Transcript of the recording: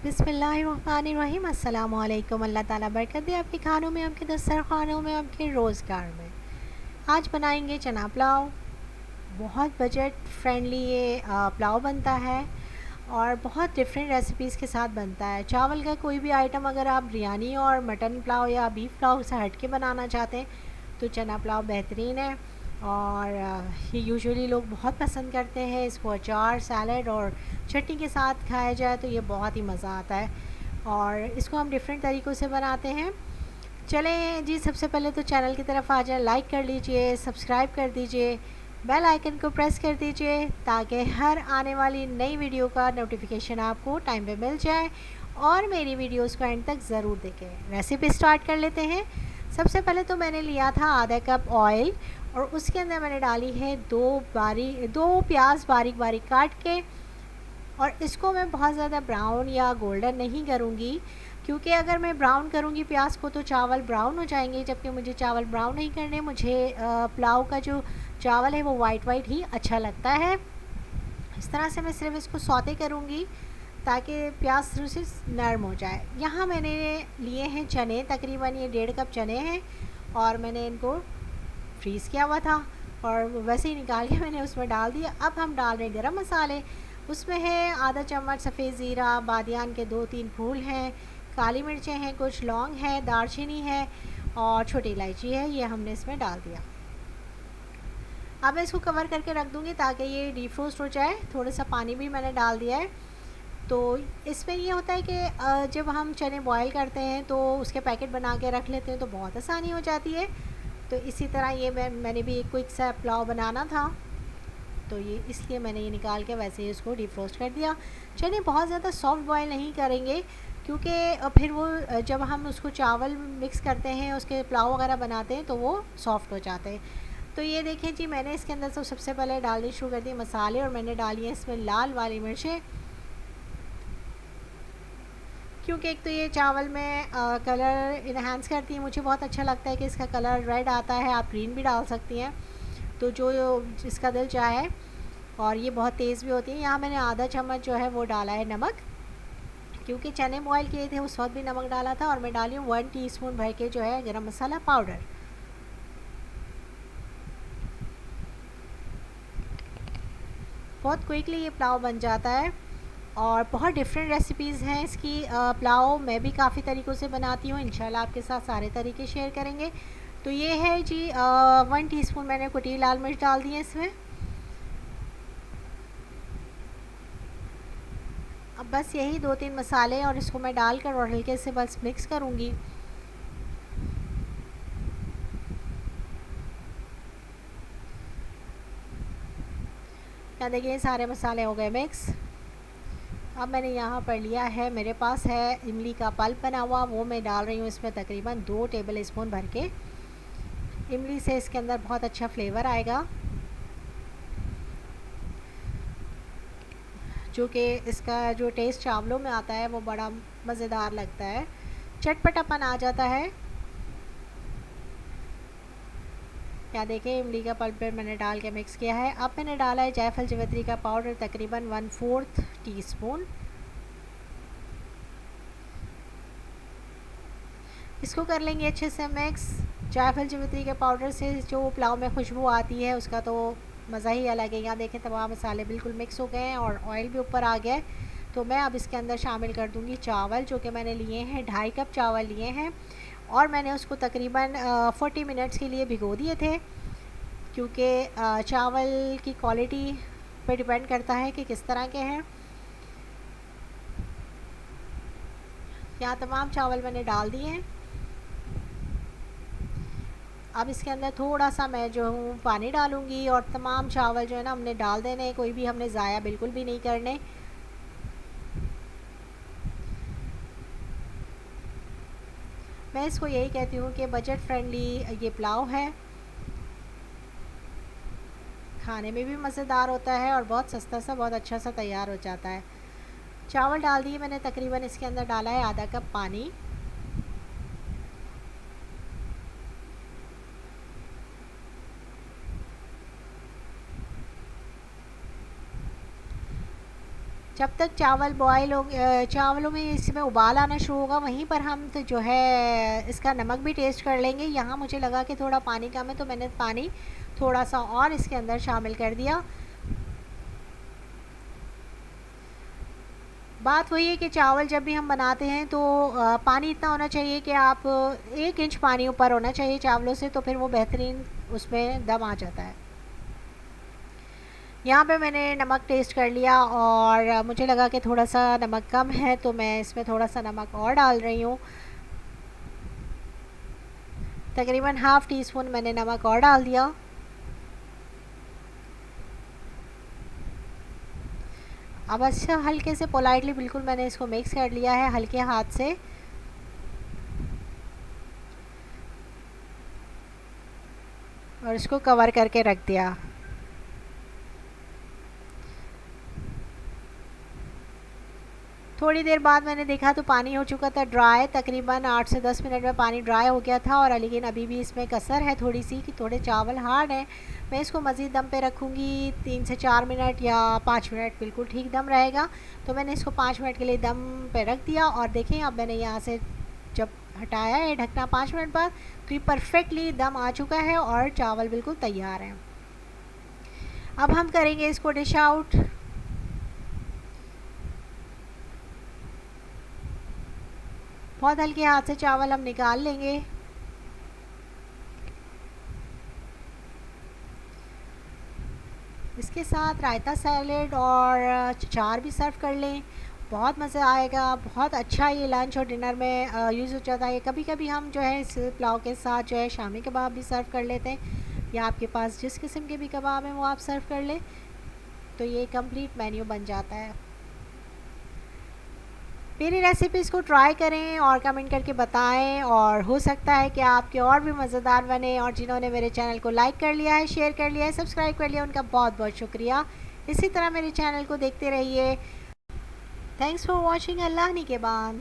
बिस्मिल्लाहिर्रहमानिर्रहीम। अस्सलाम वालेकुम। अल्लाह ताला बरकत दे आपके खानों में, आपके दस्तरखानों में, आपके रोज़गार में। आज बनाएंगे चना पुलाव। बहुत बजट फ्रेंडली ये पुलाव बनता है और बहुत डिफरेंट रेसिपीज़ के साथ बनता है। चावल का कोई भी आइटम अगर आप बिरयानी और मटन पुलाव या बीफ पुलाव से हट के बनाना चाहते हैं तो चना पुलाव बेहतरीन है। और ये यूजुअली लोग बहुत पसंद करते हैं। इसको अचार, सैलड और चटनी के साथ खाया जाए तो ये बहुत ही मज़ा आता है। और इसको हम डिफरेंट तरीक़ों से बनाते हैं। चलें जी, सबसे पहले तो चैनल की तरफ आ जाए, लाइक कर लीजिए, सब्सक्राइब कर दीजिए, बेल आइकन को प्रेस कर दीजिए ताकि हर आने वाली नई वीडियो का नोटिफिकेशन आपको टाइम पे मिल जाए और मेरी वीडियोस को एंड तक ज़रूर देखें। रेसिपी स्टार्ट कर लेते हैं। सबसे पहले तो मैंने लिया था आधा कप ऑयल और उसके अंदर मैंने डाली है दो प्याज बारीक बारीक काट के। और इसको मैं बहुत ज़्यादा ब्राउन या गोल्डन नहीं करूँगी, क्योंकि अगर मैं ब्राउन करूँगी प्याज को तो चावल ब्राउन हो जाएंगे, जबकि मुझे चावल ब्राउन नहीं करने। मुझे पुलाव का जो चावल है वो वाइट वाइट ही अच्छा लगता है। इस तरह से मैं सिर्फ इसको सौते करूँगी ताकि प्याज थोड़ी सी नरम हो जाए। यहाँ मैंने लिए हैं चने, तकरीबन ये 1.5 कप चने हैं और मैंने इनको फ्रीज़ किया हुआ था और वैसे ही निकाल के मैंने उसमें डाल दिया। अब हम डाल रहे हैं गरम मसाले। उसमें है आधा चम्मच सफ़ेद ज़ीरा, बादियान के 2-3 फूल हैं, काली मिर्चें हैं, कुछ लौंग है, दालचीनी है और छोटी इलायची है। ये हमने इसमें डाल दिया। अब मैं इसको कवर करके रख दूँगी ताकि ये डीफ्रोस्ट हो जाए। थोड़ा सा पानी भी मैंने डाल दिया है। तो इसमें ये होता है कि जब हम चने बॉयल करते हैं तो उसके पैकेट बना के रख लेते हैं तो बहुत आसानी हो जाती है। तो इसी तरह ये मैंने भी एक क्विक सा पुलाव बनाना था तो ये इसलिए मैंने ये निकाल के वैसे ही इसको डिफ्रोस्ट कर दिया। चने बहुत ज़्यादा सॉफ्ट बॉयल नहीं करेंगे क्योंकि फिर वो जब हम उसको चावल मिक्स करते हैं, उसके पुलाव वगैरह बनाते हैं तो वो सॉफ्ट हो जाते हैं। तो ये देखें जी, मैंने इसके अंदर तो सबसे पहले डालनी शुरू कर दी मसाले और मैंने डाली है इसमें लाल वाली मिर्चें, क्योंकि एक तो ये चावल में कलर इन्हांस करती है। मुझे बहुत अच्छा लगता है कि इसका कलर रेड आता है। आप ग्रीन भी डाल सकती हैं, तो जो जिसका दिल चाहे। और ये बहुत तेज़ भी होती है। यहाँ मैंने आधा चम्मच जो है वो डाला है नमक, क्योंकि चने बॉयल किए थे उस वक्त भी नमक डाला था। और मैं डाली हूँ 1 टीस्पून भर के जो है गरम मसाला पाउडर। बहुत क्विकली ये पुलाव बन जाता है और बहुत डिफरेंट रेसिपीज़ हैं इसकी। पुलाव मैं भी काफ़ी तरीक़ों से बनाती हूँ, इंशाल्लाह आपके साथ सारे तरीके शेयर करेंगे। तो ये है जी 1 टीस्पून मैंने कुटी लाल मिर्च डाल दी है इसमें। अब बस यही 2-3 मसाले और इसको मैं डालकर और हल्के से बस मिक्स करूँगी। यहाँ देखिए सारे मसाले हो गए मिक्स। अब मैंने यहाँ पर लिया है, मेरे पास है इमली का पल्प बना हुआ, वो मैं डाल रही हूँ इसमें तकरीबन 2 टेबल स्पून भर के। इमली से इसके अंदर बहुत अच्छा फ्लेवर आएगा, जो कि इसका जो टेस्ट चावलों में आता है वो बड़ा मज़ेदार लगता है, चटपटापन आ जाता है। क्या देखें, इमली का पल्प मैंने डाल के मिक्स किया है। अब मैंने डाला है जायफल जावित्री का पाउडर तकरीबन 1/4 टीस्पून। इसको कर लेंगे अच्छे से मिक्स। जायफल जावित्री के पाउडर से जो पुलाव में खुशबू आती है उसका तो मज़ा ही अलग है। यहाँ देखें तमाम मसाले बिल्कुल मिक्स हो गए हैं और ऑयल भी ऊपर आ गया है। तो मैं अब इसके अंदर शामिल कर दूँगी चावल, जो कि मैंने लिए हैं 2.5 कप चावल लिए हैं और मैंने उसको तकरीबन 40 मिनट्स के लिए भिगो दिए थे, क्योंकि चावल की क्वालिटी पे डिपेंड करता है कि किस तरह के हैं। यहाँ तमाम चावल मैंने डाल दिए हैं। अब इसके अंदर थोड़ा सा मैं जो हूँ पानी डालूँगी और तमाम चावल जो है ना हमने डाल देने, कोई भी हमने ज़ाया बिल्कुल भी नहीं करने। मैं इसको यही कहती हूँ कि बजट फ्रेंडली ये पुलाव है, खाने में भी मज़ेदार होता है और बहुत सस्ता सा बहुत अच्छा सा तैयार हो जाता है। चावल डाल दिए मैंने, तकरीबन इसके अंदर डाला है आधा कप पानी। जब तक चावल बॉयल हो, चावलों में इसमें उबाल आना शुरू होगा, वहीं पर हम तो जो है इसका नमक भी टेस्ट कर लेंगे। यहाँ मुझे लगा कि थोड़ा पानी कम है तो मैंने पानी थोड़ा सा और इसके अंदर शामिल कर दिया। बात वही है कि चावल जब भी हम बनाते हैं तो पानी इतना होना चाहिए कि आप 1 इंच पानी ऊपर होना चाहिए चावलों से, तो फिर वो बेहतरीन उसमें दम आ जाता है। यहाँ पे मैंने नमक टेस्ट कर लिया और मुझे लगा कि थोड़ा सा नमक कम है, तो मैं इसमें थोड़ा सा नमक और डाल रही हूँ। तकरीबन ½ टीस्पून मैंने नमक और डाल दिया। अब अच्छा हल्के से पोलाइटली बिल्कुल मैंने इसको मिक्स कर लिया है हल्के हाथ से। और इसको कवर करके रख दिया। थोड़ी देर बाद मैंने देखा तो पानी हो चुका था ड्राई, तकरीबन 8 से 10 मिनट में पानी ड्राई हो गया था। और लेकिन अभी भी इसमें कसर है थोड़ी सी कि थोड़े चावल हार्ड हैं। मैं इसको मज़ीद दम पे रखूँगी 3 से 4 मिनट या 5 मिनट, बिल्कुल ठीक दम रहेगा। तो मैंने इसको 5 मिनट के लिए दम पे रख दिया। और देखें अब मैंने यहाँ से जब हटाया है ढकना 5 मिनट बाद, तो ये परफेक्टली दम आ चुका है और चावल बिल्कुल तैयार हैं। अब हम करेंगे इसको डिश आउट। बहुत हल्के हाथ से चावल हम निकाल लेंगे। इसके साथ रायता सैलेड और अचार भी सर्व कर लें, बहुत मज़ा आएगा। बहुत अच्छा ये लंच और डिनर में यूज़ हो जाता है। कभी कभी हम जो है इस पुलाव के साथ जो है शामी कबाब भी सर्व कर लेते हैं, या आपके पास जिस किस्म के भी कबाब हैं वो आप सर्व कर लें, तो ये कंप्लीट मेन्यू बन जाता है। मेरी रेसिपीज़ को ट्राई करें और कमेंट करके बताएं, और हो सकता है कि आपके और भी मज़ेदार बने। और जिन्होंने मेरे चैनल को लाइक कर लिया है, शेयर कर लिया है, सब्सक्राइब कर लिया, उनका बहुत बहुत शुक्रिया। इसी तरह मेरे चैनल को देखते रहिए। Thanks for watching. अल्लाह निगहबान।